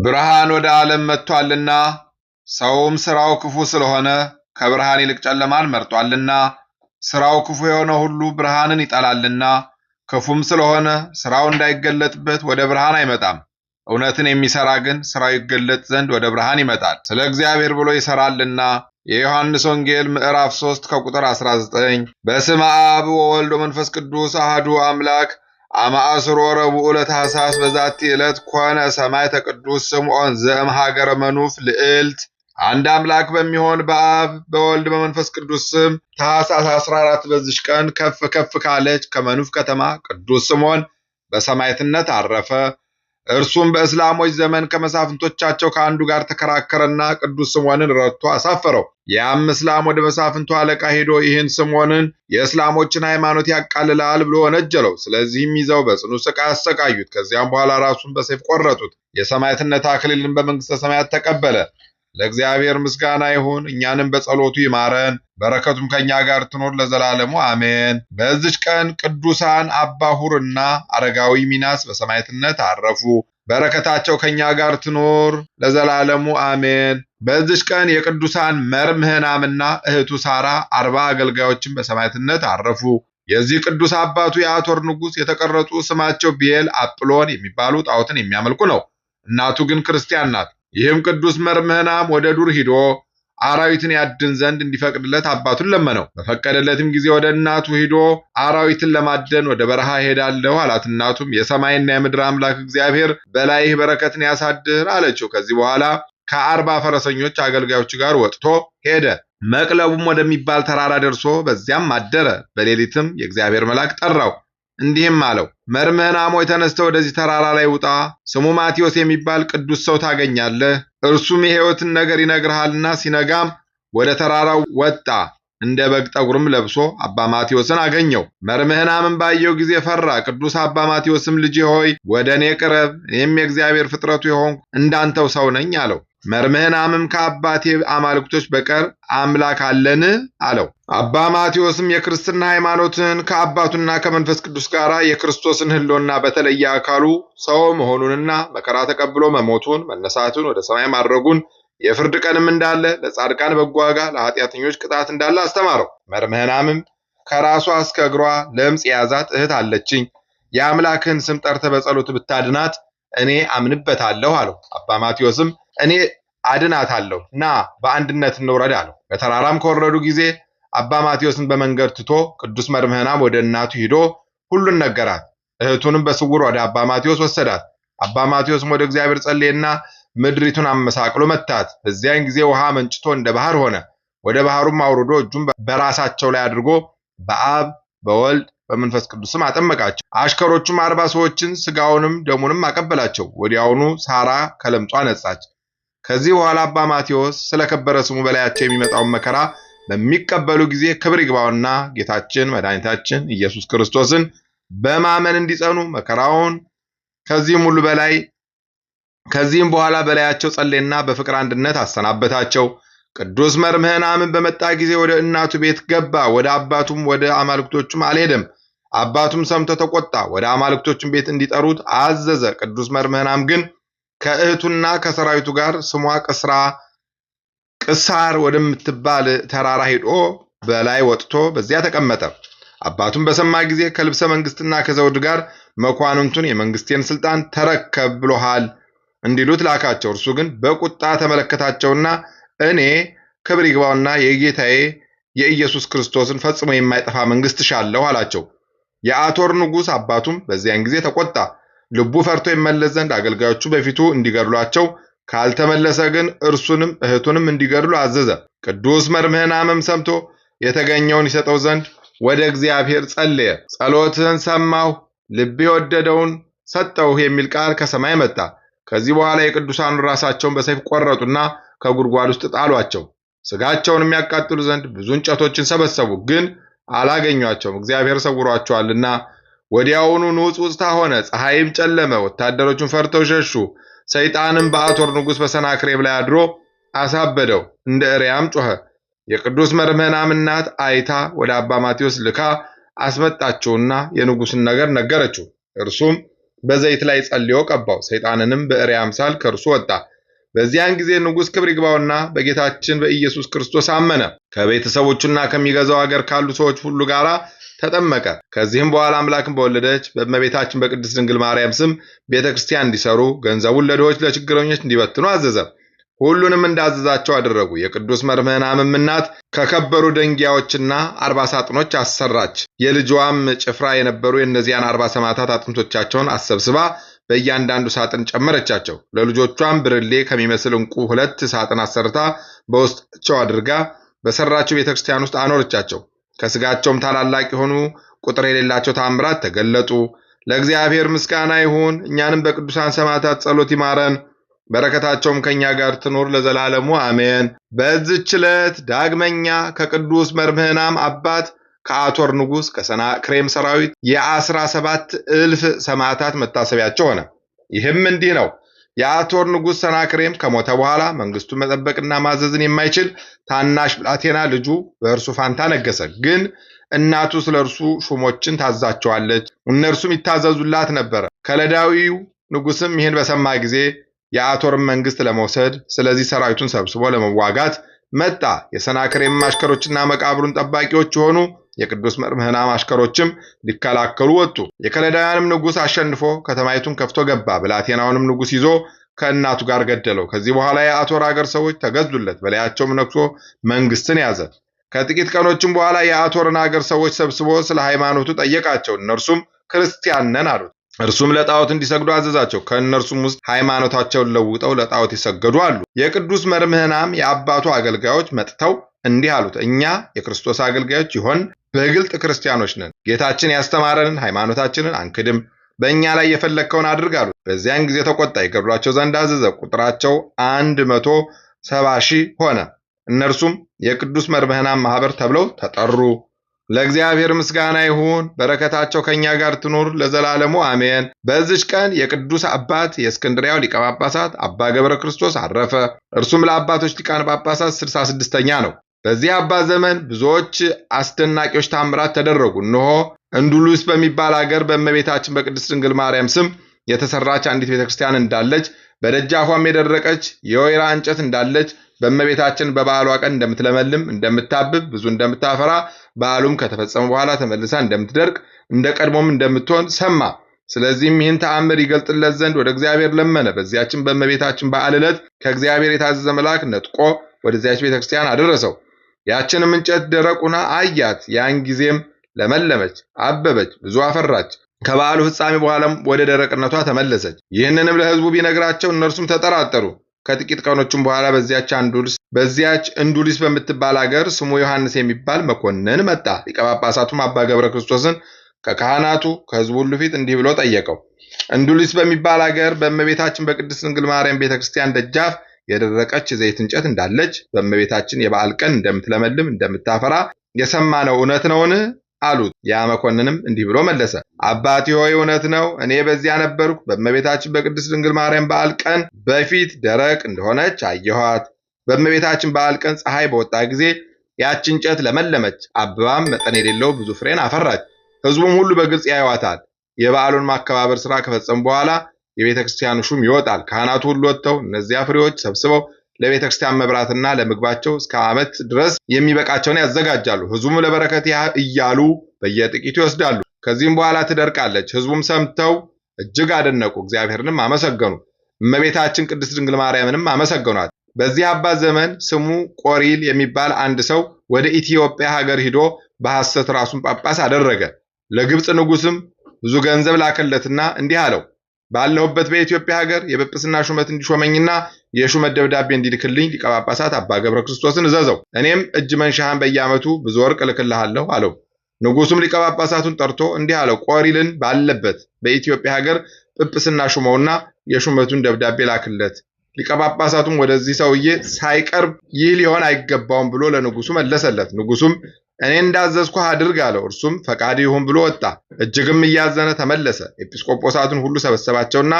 ብርሃን ወደ ዓለም መጥቷልና ሰውም ሥራው ክፉ ስለሆነ ከብርሃን ይልቅ ጨለማን መርጧልና ሥራው ክፉ የሆነ ሁሉ ብርሃንን ይጠላልና ክፉም ስለሆነ ሥራው እንዳይገለጥበት ወደ ብርሃን አይመጣም። እውነትን የሚሠራ ግን ሥራው ይገለጥ ዘንድ ወደ ብርሃን ይመጣል። ስለ እግዚአብሔር ብሎ ይሠራልና። የዮሐንስ ወንጌል ምዕራፍ 3 ከቁጥር 19 በስመ አብ ወወልድ ወመንፈስ ቅዱስ አሐዱ አምላክ አማእስሮ ረቡዕ ለታኅሣሥ በዛቲ ዕለት ኮነ ሰማዕተ ቅዱስ ስምዖን ዘእምሀገረ መኑፍ ልዕልት። አንድ አምላክ በሚሆን በአብ በወልድ በመንፈስ ቅዱስ ስም ታኅሣሥ 14 በዚች ቀን ከፍ ከፍ ካለች ከመኑፍ ከተማ ቅዱስ ስምዖን በሰማዕትነት አረፈ። እርሱም በእስላሞች ዘመን ከመሳፍንቶቻቸው ከአንዱ ጋር ተከራከረና ቅዱስ ስምዖንን ረድቶ አሳፈረው። ያም እስላም ወደ መሳፍንቱ አለቃ ሄዶ ይህን ስምዖንን የእስላሞችን ሃይማኖት ያቃልላል ብሎ ወነጀለው። ስለዚህም ይዘው በጽኑ ሥቃይ አሰቃዩት። ከዚያም በኋላ ራሱን በሰይፍ ቆረጡት። የሰማዕትነት አክሊልን በመንግሥተ ሰማያት ተቀበለ። ለእግዚአብሔር ምስጋና ይሁን፣ እኛንም በጸሎቱ ይማረን፣ በረከቱም ከኛ ጋር ትኖር ለዘላለሙ አሜን። በዚች ቀን ቅዱሳን አባ ሁርና አረጋዊ ሚናስ በሰማዕትነት አረፉ። በረከታቸው ከኛ ጋር ትኖር ለዘላለሙ አሜን። በዚች ቀን የቅዱሳን መርምህናምና እህቱ ሳራ 40 አገልጋዮችን በሰማዕትነት አረፉ። የዚህ ቅዱስ አባቱ የአቶር ንጉሥ የተቀረጹ ስማቸው ቤል አጵሎን የሚባሉ ጣዖትን የሚያመልኩ ነው። እናቱ ግን ክርስቲያን ናት። ይህም ቅዱስ መርምህናም ወደ ዱር ሂዶ አራዊትን ያድን ዘንድ እንዲፈቅድለት አባቱን ለመነው። በፈቀደለትም ጊዜ ወደ እናቱ ሂዶ አራዊትን ለማደን ወደ በረሃ ሄዳለሁ አላት። እናቱም የሰማይና የምድር አምላክ እግዚአብሔር በላይህ በረከትን ያሳድር አለችው። ከዚህ በኋላ ከ40 ፈረሰኞች አገልጋዮች ጋር ወጥቶ ሄደ። መቅለቡም ወደሚባል ተራራ ደርሶ በዚያም አደረ። በሌሊትም የእግዚአብሔር መልአክ ጠራው፣ እንዲህም አለው፣ መርምህናም ሆይ ተነስተህ ወደዚህ ተራራ ላይ ውጣ። ስሙ ማቴዎስ የሚባል ቅዱስ ሰው ታገኛለህ። እርሱም የሕይወትን ነገር ይነግርሃልና። ሲነጋም ወደ ተራራው ወጣ። እንደ በግ ጠጉርም ለብሶ አባ ማቴዎስን አገኘው። መርምህናምም ባየው ጊዜ ፈራ። ቅዱስ አባ ማቴዎስም ልጄ ሆይ ወደ እኔ ቅረብ፣ እኔም የእግዚአብሔር ፍጥረቱ የሆንኩ እንዳንተው ሰው ነኝ አለው። መርምህናምም ከአባቴ አማልክቶች በቀር አምላክ አለን አለው። አባ ማቴዎስም የክርስትና ሃይማኖትን ከአባቱና ከመንፈስ ቅዱስ ጋር የክርስቶስን ሕልውና በተለየ አካሉ ሰው መሆኑንና መከራ ተቀብሎ መሞቱን፣ መነሳቱን፣ ወደ ሰማይ ማድረጉን፣ የፍርድ ቀንም እንዳለ፣ ለጻድቃን በጎ ዋጋ፣ ለኃጢአተኞች ቅጣት እንዳለ አስተማረው። መርምህናምም ከራሷ እስከ እግሯ ለምጽ የያዛት እህት አለችኝ። የአምላክህን ስም ጠርተህ በጸሎት ብታድናት እኔ አምንበታለሁ አለው። አባ ማቴዎስም እኔ አድናታለሁ፣ ና በአንድነት እንውረድ አለው። በተራራም ከወረዱ ጊዜ አባ ማቴዎስን በመንገድ ትቶ ቅዱስ መርምህናም ወደ እናቱ ሂዶ ሁሉን ነገራት። እህቱንም በስውር ወደ አባ ማቴዎስ ወሰዳት። አባ ማቴዎስም ወደ እግዚአብሔር ጸለየና ምድሪቱን አመሳቅሎ መታት። በዚያን ጊዜ ውሃ መንጭቶ እንደ ባህር ሆነ። ወደ ባህሩም አውርዶ እጁን በራሳቸው ላይ አድርጎ በአብ በወልድ በመንፈስ ቅዱስም አጠመቃቸው። አሽከሮቹም 40 ሰዎችን ስጋውንም ደሙንም አቀበላቸው። ወዲያውኑ ሳራ ከለምጿ ነጻች። ከዚህ በኋላ አባ ማቴዎስ ስለከበረ ስሙ በላያቸው የሚመጣውን መከራ በሚቀበሉ ጊዜ ክብር ይግባውና ጌታችን መድኃኒታችን ኢየሱስ ክርስቶስን በማመን እንዲጸኑ መከራውን ከዚህም በኋላ በላያቸው ጸለየና በፍቅር አንድነት አሰናበታቸው። ቅዱስ መርምህናምን በመጣ ጊዜ ወደ እናቱ ቤት ገባ። ወደ አባቱም ወደ አማልክቶቹም አልሄደም። አባቱም ሰምቶ ተቆጣ። ወደ አማልክቶቹም ቤት እንዲጠሩት አዘዘ። ቅዱስ መርምህናም ግን ከእህቱና ከሰራዊቱ ጋር ስሟ ቅሳር ወደምትባል ተራራ ሄዶ በላይ ወጥቶ በዚያ ተቀመጠ። አባቱም በሰማ ጊዜ ከልብሰ መንግስትና ከዘውድ ጋር መኳንንቱን የመንግስቴን ስልጣን ተረከብ ብሎሃል እንዲሉት ላካቸው። እርሱ ግን በቁጣ ተመለከታቸውና እኔ ክብር ይግባውና የጌታዬ የኢየሱስ ክርስቶስን ፈጽሞ የማይጠፋ መንግስት ሻለሁ አላቸው። የአቶር ንጉሥ አባቱም በዚያን ጊዜ ተቆጣ። ልቡ ፈርቶ ይመለስ ዘንድ አገልጋዮቹ በፊቱ እንዲገድሏቸው፣ ካልተመለሰ ግን እርሱንም እህቱንም እንዲገድሉ አዘዘ። ቅዱስ መርምህናምም ሰምቶ የተገኘውን ይሰጠው ዘንድ ወደ እግዚአብሔር ጸለየ። ጸሎትህን ሰማሁ፣ ልቤ የወደደውን ሰጠሁህ የሚል ቃል ከሰማይ መጣ። ከዚህ በኋላ የቅዱሳኑ ራሳቸውን በሰይፍ ቆረጡና ከጉድጓድ ውስጥ ጣሏቸው። ስጋቸውን የሚያቃጥሉ ዘንድ ብዙ እንጨቶችን ሰበሰቡ፣ ግን አላገኟቸውም፣ እግዚአብሔር ሰውሯቸዋልና። ወዲያውኑ ንውጽውጽታ ሆነ፣ ፀሐይም ጨለመ። ወታደሮቹን ፈርተው ሸሹ። ሰይጣንም በአቶር ንጉሥ በሰናክሬም ላይ አድሮ አሳበደው፣ እንደ እሪያም ጮኸ። የቅዱስ መርምህናም እናት አይታ ወደ አባ ማቴዎስ ልካ አስመጣችውና የንጉሥን ነገር ነገረችው። እርሱም በዘይት ላይ ጸልዮ ቀባው። ሰይጣንንም በእሪያ አምሳል ከእርሱ ወጣ። በዚያን ጊዜ ንጉሥ ክብር ይግባውና በጌታችን በኢየሱስ ክርስቶስ አመነ። ከቤተሰቦቹና ከሚገዛው አገር ካሉ ሰዎች ሁሉ ጋር ተጠመቀ። ከዚህም በኋላ አምላክን በወለደች በእመቤታችን በቅድስት ድንግል ማርያም ስም ቤተክርስቲያን እንዲሰሩ፣ ገንዘቡን ለድሆች ለችግረኞች እንዲበትኑ አዘዘ። ሁሉንም እንዳዘዛቸው አደረጉ። የቅዱስ መርምህናምም እናት ከከበሩ ደንጊያዎችና 40 ሳጥኖች አሰራች። የልጇም ጭፍራ የነበሩ የእነዚያን 40 ሰማዕታት አጥንቶቻቸውን አሰብስባ በእያንዳንዱ ሳጥን ጨመረቻቸው። ለልጆቿም ብርሌ ከሚመስል ዕንቁ 2 ሳጥን አሰርታ በውስጣቸው አድርጋ በሰራቸው ቤተክርስቲያን ውስጥ አኖረቻቸው። ከስጋቸውም ታላላቅ የሆኑ ቁጥር የሌላቸው ታምራት ተገለጡ። ለእግዚአብሔር ምስጋና ይሁን። እኛንም በቅዱሳን ሰማዕታት ጸሎት ይማረን፣ በረከታቸውም ከኛ ጋር ትኖር ለዘላለሙ አሜን። በዚህች ዕለት ዳግመኛ ከቅዱስ መርምህናም አባት ከአቶር ንጉሥ ከሰናክሬም ሰራዊት የ17,000 ሰማዕታት መታሰቢያቸው ሆነ። ይህም እንዲህ ነው። የአቶር ንጉሥ ሰናክሬም ከሞተ በኋላ መንግስቱን መጠበቅና ማዘዝን የማይችል ታናሽ ብላቴና ልጁ በእርሱ ፋንታ ነገሰ። ግን እናቱ ስለ እርሱ ሹሞችን ታዛቸዋለች፣ እነርሱም ይታዘዙላት ነበረ። ከለዳዊው ንጉሥም ይህን በሰማ ጊዜ የአቶርን መንግስት ለመውሰድ ስለዚህ ሰራዊቱን ሰብስቦ ለመዋጋት መጣ። የሰናክሬም አሽከሮችና መቃብሩን ጠባቂዎች የሆኑ የቅዱስ መርምህናም አሽከሮችም ሊከላከሉ ወጡ። የከለዳውያንም ንጉሥ አሸንፎ ከተማይቱን ከፍቶ ገባ። ብላቴናውንም ንጉሥ ይዞ ከእናቱ ጋር ገደለው። ከዚህ በኋላ የአቶር አገር ሰዎች ተገዙለት፣ በላያቸውም ነግሶ መንግስትን ያዘ። ከጥቂት ቀኖችም በኋላ የአቶርን አገር ሰዎች ሰብስቦ ስለ ሃይማኖቱ ጠየቃቸው። እነርሱም ክርስቲያን ነን አሉት። እርሱም ለጣዖት እንዲሰግዱ አዘዛቸው። ከእነርሱም ውስጥ ሃይማኖታቸውን ለውጠው ለጣዖት የሰገዱ አሉ። የቅዱስ መርምህናም የአባቱ አገልጋዮች መጥተው እንዲህ አሉት፣ እኛ የክርስቶስ አገልጋዮች ይሆን በግልጥ ክርስቲያኖች ነን። ጌታችን ያስተማረንን ሃይማኖታችንን አንክድም። በእኛ ላይ የፈለግከውን አድርግ አሉት። በዚያን ጊዜ ተቆጣ፣ ይገድሏቸው ዘንድ አዘዘ። ቁጥራቸው 170,000 ሆነ። እነርሱም የቅዱስ መርምህናም ማህበር ተብለው ተጠሩ። ለእግዚአብሔር ምስጋና ይሁን፣ በረከታቸው ከኛ ጋር ትኑር ለዘላለሙ አሜን። በዚች ቀን የቅዱስ አባት የእስክንድርያው ሊቀ ጳጳሳት አባ ገብረ ክርስቶስ አረፈ። እርሱም ለአባቶች ሊቃነ ጳጳሳት 66ኛ ነው። በዚህ አባት ዘመን ብዙዎች አስደናቂዎች ታምራት ተደረጉ። እነሆ እንዱሉስ በሚባል አገር በእመቤታችን በቅድስት ድንግል ማርያም ስም የተሰራች አንዲት ቤተክርስቲያን እንዳለች፣ በደጃፏም የደረቀች የወይራ እንጨት እንዳለች፣ በእመቤታችን በበዓሏ ቀን እንደምትለመልም እንደምታብብ ብዙ እንደምታፈራ በዓሉም ከተፈጸመ በኋላ ተመልሳ እንደምትደርቅ እንደ ቀድሞም እንደምትሆን ሰማ። ስለዚህም ይህን ተአምር ይገልጥለት ዘንድ ወደ እግዚአብሔር ለመነ። በዚያችን በእመቤታችን በዓል ዕለት ከእግዚአብሔር የታዘዘ መልአክ ነጥቆ ወደዚያች ቤተክርስቲያን አደረሰው። ያችንም እንጨት ደረቁና አያት። ያን ጊዜም ለመለመች፣ አበበች፣ ብዙ አፈራች። ከበዓሉ ፍጻሜ በኋላም ወደ ደረቅነቷ ተመለሰች። ይህንንም ለሕዝቡ ቢነግራቸው እነርሱም ተጠራጠሩ። ከጥቂት ቀኖችም በኋላ በዚያች እንዱሊስ በምትባል አገር ስሙ ዮሐንስ የሚባል መኮንን መጣ። ሊቀ ጳጳሳቱም አባ ገብረ ክርስቶስን ከካህናቱ ከሕዝቡ ሁሉ ፊት እንዲህ ብሎ ጠየቀው። እንዱሊስ በሚባል አገር በእመቤታችን በቅድስት ድንግል ማርያም ቤተክርስቲያን ደጃፍ የደረቀች ዘይት እንጨት እንዳለች፣ በእመቤታችን የበዓል ቀን እንደምትለመልም እንደምታፈራ የሰማነው እውነት ነውን? አሉት። ያ መኮንንም እንዲህ ብሎ መለሰ። አባቴ ሆይ እውነት ነው። እኔ በዚያ ነበርኩ። በእመቤታችን በቅድስት ድንግል ማርያም በዓል ቀን በፊት ደረቅ እንደሆነች አየኋት። በእመቤታችን በዓል ቀን ፀሐይ በወጣ ጊዜ ያች እንጨት ለመለመች፣ አበባም መጠን የሌለው ብዙ ፍሬን አፈራች። ሕዝቡም ሁሉ በግልጽ ያዩዋታል። የበዓሉን ማከባበር ሥራ ከፈጸሙ በኋላ የቤተ ክርስቲያኑ ሹም ይወጣል። ካህናቱ ሁሉ ወጥተው እነዚያ ፍሬዎች ሰብስበው ለቤተ ክርስቲያን መብራትና ለምግባቸው እስከ ዓመት ድረስ የሚበቃቸውን ያዘጋጃሉ። ሕዝቡም ለበረከት እያሉ በየጥቂቱ ይወስዳሉ። ከዚህም በኋላ ትደርቃለች። ሕዝቡም ሰምተው እጅግ አደነቁ፣ እግዚአብሔርንም አመሰገኑ። እመቤታችን ቅድስት ድንግል ማርያምንም አመሰገኗት። በዚህ አባት ዘመን ስሙ ቆሪል የሚባል አንድ ሰው ወደ ኢትዮጵያ ሀገር ሂዶ በሐሰት ራሱን ጳጳስ አደረገ። ለግብፅ ንጉሥም ብዙ ገንዘብ ላከለትና እንዲህ አለው፣ ባለሁበት በኢትዮጵያ ሀገር የጵጵስና ሹመት እንዲሾመኝና የሹመት ደብዳቤ እንዲልክልኝ ሊቀ ጳጳሳት አባ ገብረ ክርስቶስን እዘዘው። እኔም እጅ መንሻህን በየዓመቱ ብዙ ወርቅ እልክልሃለሁ አለው። ንጉሡም ሊቀ ጳጳሳቱን ጠርቶ እንዲህ አለው፣ ቆሪልን ባለበት በኢትዮጵያ ሀገር ጵጵስና ሹመውና የሹመቱን ደብዳቤ ላክለት። ሊቀ ጳጳሳቱም ወደዚህ ሰውዬ ሳይቀርብ ይህ ሊሆን አይገባውም ብሎ ለንጉሡ መለሰለት። ንጉሡም እኔ እንዳዘዝኩህ አድርግ አለው። እርሱም ፈቃድ ይሁን ብሎ ወጣ። እጅግም እያዘነ ተመለሰ። ኤጲስቆጶሳቱን ሁሉ ሰበሰባቸውና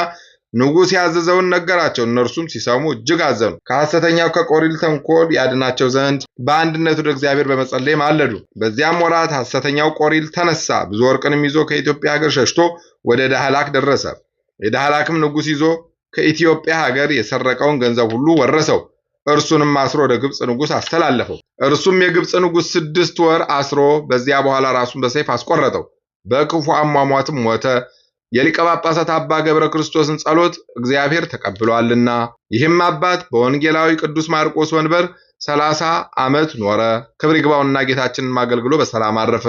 ንጉሥ ያዘዘውን ነገራቸው። እነርሱም ሲሰሙ እጅግ አዘኑ። ከሐሰተኛው ከቆሪል ተንኮል ያድናቸው ዘንድ በአንድነት ወደ እግዚአብሔር በመጸለይ ማለዱ። በዚያም ወራት ሐሰተኛው ቆሪል ተነሳ። ብዙ ወርቅንም ይዞ ከኢትዮጵያ ሀገር ሸሽቶ ወደ ዳህላክ ደረሰ። የዳህላክም ንጉሥ ይዞ ከኢትዮጵያ ሀገር የሰረቀውን ገንዘብ ሁሉ ወረሰው። እርሱንም አስሮ ወደ ግብፅ ንጉሥ አስተላለፈው። እርሱም የግብፅ ንጉሥ 6 ወር አስሮ በዚያ በኋላ ራሱን በሰይፍ አስቆረጠው። በክፉ አሟሟትም ሞተ። የሊቀ ጳጳሳት አባ ገብረ ክርስቶስን ጸሎት እግዚአብሔር ተቀብሏልና። ይህም አባት በወንጌላዊ ቅዱስ ማርቆስ ወንበር 30 ዓመት ኖረ። ክብር ይግባውና ጌታችንን አገልግሎ በሰላም አረፈ።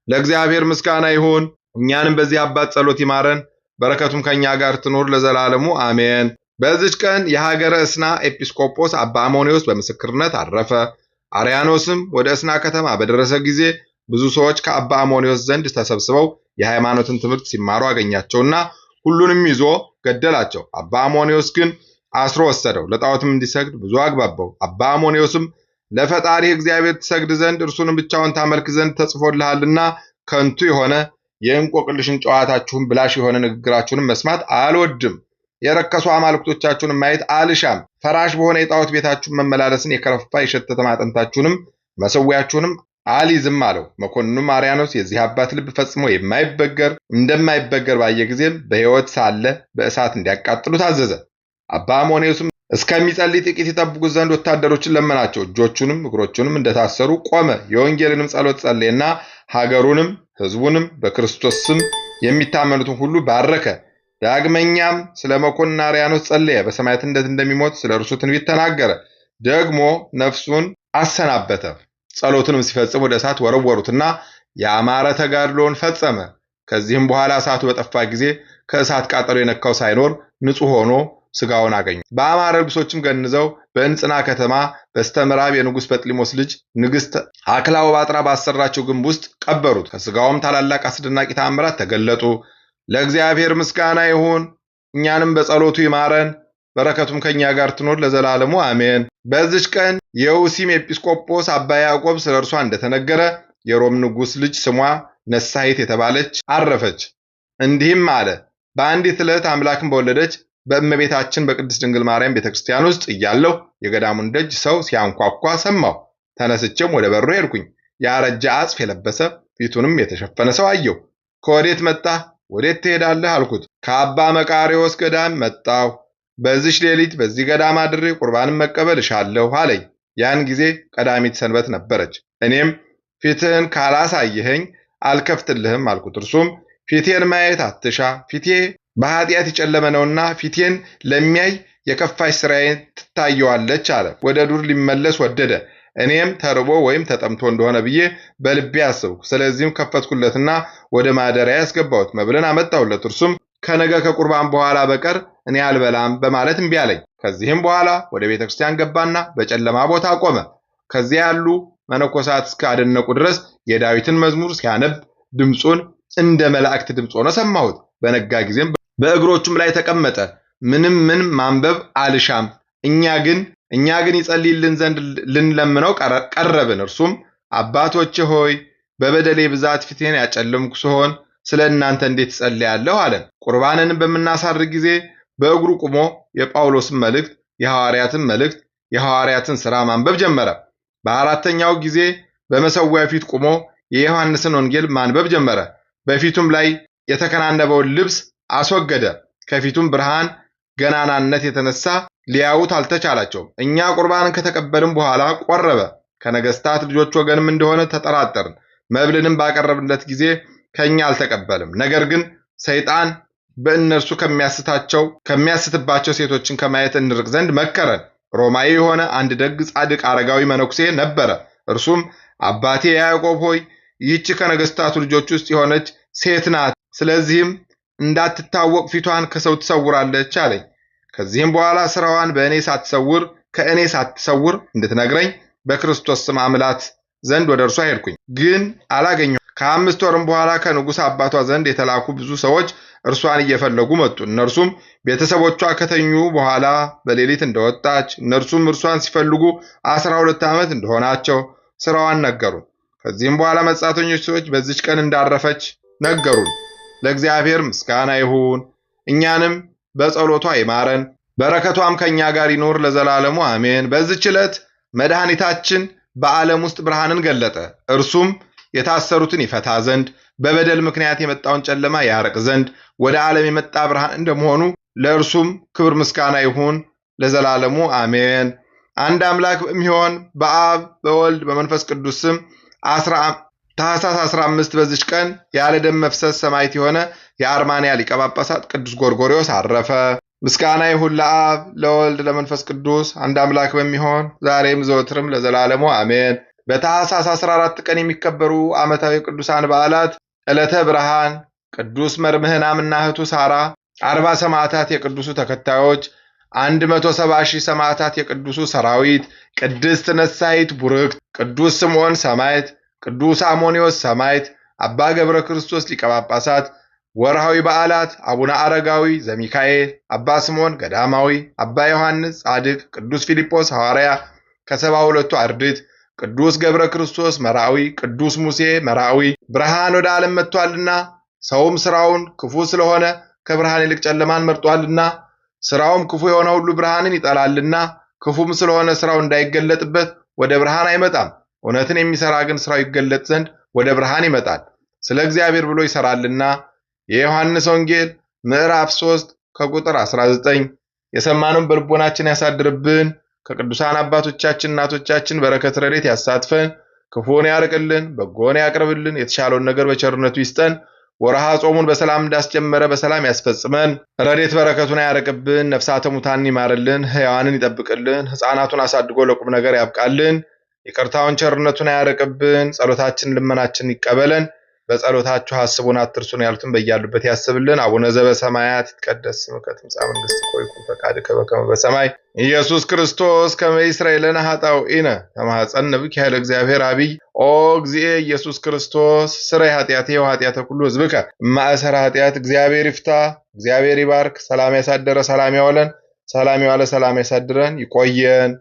ለእግዚአብሔር ምስጋና ይሁን። እኛንም በዚህ አባት ጸሎት ይማረን፣ በረከቱም ከኛ ጋር ትኖር ለዘላለሙ አሜን። በዚች ቀን የሀገረ እስና ኤጲስቆጶስ አባ አሞኒዮስ በምስክርነት አረፈ። አርያኖስም ወደ እስና ከተማ በደረሰ ጊዜ ብዙ ሰዎች ከአባ አሞኒዮስ ዘንድ ተሰብስበው የሃይማኖትን ትምህርት ሲማሩ አገኛቸውና ሁሉንም ይዞ ገደላቸው። አባ አሞኒዮስ ግን አስሮ ወሰደው፣ ለጣዖትም እንዲሰግድ ብዙ አግባባው። አባ አሞኒዮስም ለፈጣሪ እግዚአብሔር ትሰግድ ዘንድ እርሱንም ብቻውን ታመልክ ዘንድ ተጽፎልሃልና ከንቱ የሆነ የእንቆቅልሽን ጨዋታችሁን ብላሽ የሆነ ንግግራችሁንም መስማት አልወድም። የረከሱ አማልክቶቻችሁንም ማየት አልሻም። ፈራሽ በሆነ የጣዖት ቤታችሁን መመላለስን የከረፋ የሸተተ ማጠንታችሁንም መሰዊያችሁንም አልይዝም አለው። መኮንኑም አርያኖስ የዚህ አባት ልብ ፈጽሞ እንደማይበገር ባየ ጊዜም በሕይወት ሳለ በእሳት እንዲያቃጥሉ ታዘዘ። አባ አሞኒዮስም እስከሚጸልይ ጥቂት ይጠብቁት ዘንድ ወታደሮችን ለመናቸው። እጆቹንም እግሮቹንም እንደታሰሩ ቆመ። የወንጌልንም ጸሎት ጸለየና ሀገሩንም ሕዝቡንም በክርስቶስ ስም የሚታመኑትን ሁሉ ባረከ። ዳግመኛም ስለ መኮንን አርያኖስ ጸለየ። በሰማዕትነት እንደሚሞት ስለ እርሱ ትንቢት ተናገረ። ደግሞ ነፍሱን አሰናበተ። ጸሎቱንም ሲፈጽም ወደ እሳት ወረወሩትና ያማረ ተጋድሎን ፈጸመ። ከዚህም በኋላ እሳቱ በጠፋ ጊዜ ከእሳት ቃጠሎ የነካው ሳይኖር ንጹሕ ሆኖ ስጋውን አገኙ። በአማረ ልብሶችም ገንዘው በእንጽና ከተማ በስተምዕራብ የንጉሥ በጥሊሞስ ልጅ ንግሥት አክላዎጳጥራ ባሰራቸው ግንብ ውስጥ ቀበሩት። ከስጋውም ታላላቅ አስደናቂ ተአምራት ተገለጡ። ለእግዚአብሔር ምስጋና ይሁን፣ እኛንም በጸሎቱ ይማረን፣ በረከቱም ከኛ ጋር ትኖር ለዘላለሙ አሜን። በዚች ቀን የኡሲም ኤጲስቆጶስ አባ ያዕቆብ ስለ እርሷ እንደተነገረ የሮም ንጉሥ ልጅ ስሟ ነሳሂት የተባለች አረፈች። እንዲህም አለ። በአንዲት ዕለት አምላክን በወለደች በእመቤታችን በቅድስት ድንግል ማርያም ቤተክርስቲያን ውስጥ እያለሁ የገዳሙን ደጅ ሰው ሲያንኳኳ ሰማሁ። ተነስቼም ወደ በሩ ሄድኩኝ። ያረጀ አጽፍ የለበሰ ፊቱንም የተሸፈነ ሰው አየሁ። ከወዴት መጣህ? ወዴት ትሄዳለህ? አልኩት። ከአባ መቃርዮስ ገዳም መጣሁ። በዚች ሌሊት በዚህ ገዳም አድሬ ቁርባንን መቀበል እሻለሁ አለኝ። ያን ጊዜ ቀዳሚት ሰንበት ነበረች። እኔም ፊትህን ካላሳየኸኝ አልከፍትልህም አልኩት። እርሱም ፊቴን ማየት አትሻ፣ ፊቴ በኃጢአት የጨለመ ነውና ፊቴን ለሚያይ የከፋች ሥራዬን ትታየዋለች አለ። ወደ ዱር ሊመለስ ወደደ። እኔም ተርቦ ወይም ተጠምቶ እንደሆነ ብዬ በልቤ አሰብኩ። ስለዚህም ከፈትኩለትና ወደ ማደሪያ ያስገባሁት፣ መብልን አመጣሁለት። እርሱም ከነገ ከቁርባን በኋላ በቀር እኔ አልበላም በማለት እምቢ አለኝ። ከዚህም በኋላ ወደ ቤተ ክርስቲያን ገባና በጨለማ ቦታ ቆመ። ከዚያ ያሉ መነኮሳት እስካደነቁ ድረስ የዳዊትን መዝሙር ሲያነብ ድምፁን እንደ መላእክት ድምፅ ሆነ ሰማሁት። በነጋ ጊዜም በእግሮቹም ላይ ተቀመጠ። ምን ማንበብ አልሻም። እኛ ግን ይጸልይልን ዘንድ ልንለምነው ቀረብን። እርሱም አባቶቼ ሆይ በበደሌ ብዛት ፊቴን ያጨለምኩ ስሆን ስለ እናንተ እንዴት ጸልያለሁ አለን። ቁርባንን በምናሳርግ ጊዜ በእግሩ ቆሞ የጳውሎስን መልእክት፣ የሐዋርያትን መልእክት፣ የሐዋርያትን ሥራ ማንበብ ጀመረ። በአራተኛው ጊዜ በመሠዊያው ፊት ቆሞ የዮሐንስን ወንጌል ማንበብ ጀመረ። በፊቱም ላይ የተከናነበውን ልብስ አስወገደ። ከፊቱም ብርሃን ገናናነት የተነሳ ሊያዩት አልተቻላቸውም። እኛ ቁርባንን ከተቀበልን በኋላ ቆረበ። ከነገሥታት ልጆች ወገንም እንደሆነ ተጠራጠርን። መብልንም ባቀረብንለት ጊዜ ከኛ አልተቀበልም። ነገር ግን ሰይጣን በእነርሱ ከሚያስትባቸው ሴቶችን ከማየት እንርቅ ዘንድ መከረን። ሮማዊ የሆነ አንድ ደግ ጻድቅ አረጋዊ መነኩሴ ነበረ። እርሱም አባቴ ያዕቆብ ሆይ ይህች ከነገሥታቱ ልጆች ውስጥ የሆነች ሴት ናት። ስለዚህም እንዳትታወቅ ፊቷን ከሰው ትሰውራለች አለኝ። ከዚህም በኋላ ሥራዋን ከእኔ ሳትሰውር እንድትነግረኝ በክርስቶስ ስም አምላት ዘንድ ወደ እርሷ ሄድኩኝ፣ ግን አላገኘኋትም። ከ5 ወርም በኋላ ከንጉሥ አባቷ ዘንድ የተላኩ ብዙ ሰዎች እርሷን እየፈለጉ መጡ። እነርሱም ቤተሰቦቿ ከተኙ በኋላ በሌሊት እንደወጣች፣ እነርሱም እርሷን ሲፈልጉ 12 ዓመት እንደሆናቸው ሥራዋን ነገሩን። ከዚህም በኋላ መጻተኞች ሰዎች በዚች ቀን እንዳረፈች ነገሩን። ለእግዚአብሔር ምስጋና ይሁን፣ እኛንም በጸሎቷ ይማረን፣ በረከቷም ከኛ ጋር ይኖር ለዘላለሙ አሜን። በዚች ዕለት መድኃኒታችን በዓለም ውስጥ ብርሃንን ገለጠ። እርሱም የታሰሩትን ይፈታ ዘንድ በበደል ምክንያት የመጣውን ጨለማ ያርቅ ዘንድ ወደ ዓለም የመጣ ብርሃን እንደመሆኑ ለእርሱም ክብር ምስጋና ይሁን ለዘላለሙ አሜን። አንድ አምላክ በሚሆን በአብ በወልድ በመንፈስ ቅዱስ ስም ታኅሳስ 15 በዚች ቀን ያለ ደም መፍሰስ ሰማዕት የሆነ የአርማንያ ሊቀ ጳጳሳት ቅዱስ ጎርጎርዮስ አረፈ። ምስጋና ይሁን ለአብ ለወልድ ለመንፈስ ቅዱስ አንድ አምላክ በሚሆን ዛሬም ዘወትርም ለዘላለሙ አሜን። በታኅሳስ 14 ቀን የሚከበሩ ዓመታዊ ቅዱሳን በዓላት ዕለተ ብርሃን ቅዱስ መርምህናምና እህቱ ሳራ፣ 40 ሰማዕታት የቅዱሱ ተከታዮች፣ 170,000 ሰማዕታት የቅዱሱ ሰራዊት፣ ቅድስት ነሳይት ቡርክት፣ ቅዱስ ስምዖን ሰማዕት፣ ቅዱስ አሞኒዮስ ሰማዕት፣ አባ ገብረ ክርስቶስ ሊቀ ጳጳሳት። ወርሃዊ በዓላት አቡነ አረጋዊ ዘሚካኤል፣ አባ ስምዖን ገዳማዊ፣ አባ ዮሐንስ ጻድቅ፣ ቅዱስ ፊልጶስ ሐዋርያ ከ72ቱ አርድእት፣ ቅዱስ ገብረ ክርስቶስ መራዊ፣ ቅዱስ ሙሴ መራዊ። ብርሃን ወደ ዓለም መጥቷልና ሰውም ሥራውን ክፉ ስለሆነ ከብርሃን ይልቅ ጨለማን መርጧልና ሥራውም ክፉ የሆነ ሁሉ ብርሃንን ይጠላልና ክፉም ስለሆነ ሥራው እንዳይገለጥበት ወደ ብርሃን አይመጣም። እውነትን የሚሠራ ግን ሥራው ይገለጥ ዘንድ ወደ ብርሃን ይመጣል። ስለ እግዚአብሔር ብሎ ይሠራልና። የዮሐንስ ወንጌል ምዕራፍ 3 ከቁጥር 19። የሰማነውን በልቦናችን ያሳድርብን። ከቅዱሳን አባቶቻችን እናቶቻችን በረከት ረድኤት ያሳትፈን። ክፉን ያርቅልን፣ በጎን ያቅርብልን፣ የተሻለውን ነገር በቸርነቱ ይስጠን። ወርሃ ጾሙን በሰላም እንዳስጀመረ በሰላም ያስፈጽመን። ረድኤት በረከቱን ያርቅብን። ነፍሳተ ሙታንን ይማርልን፣ ሕያዋንን ይጠብቅልን። ሕፃናቱን አሳድጎ ለቁም ነገር ያብቃልን። ይቅርታውን ቸርነቱን ያርቅብን። ጸሎታችን ልመናችን ይቀበለን። በጸሎታችሁ አስቡን አትርሱን ያሉትን በያሉበት ያስብልን። አቡነ ዘበሰማያት ይትቀደስ ስምከ ትምጻእ መንግሥትከ ወይኩን ፈቃድከ በከመ በሰማይ ኢየሱስ ክርስቶስ ከመ ይስረይ ለነ ኃጣውኢነ ተማኅፀነ ብከ ኃይለ እግዚአብሔር አብይ ኦ እግዚእ ኢየሱስ ክርስቶስ ስረይ ኃጢአቴ ወኃጢአተ ኩሉ ሕዝብከ እማእሰረ ኃጢአት። እግዚአብሔር ይፍታ፣ እግዚአብሔር ይባርክ። ሰላም ያሳደረ ሰላም ያዋለን፣ ሰላም ያዋለ ሰላም ያሳድረን። ይቆየን።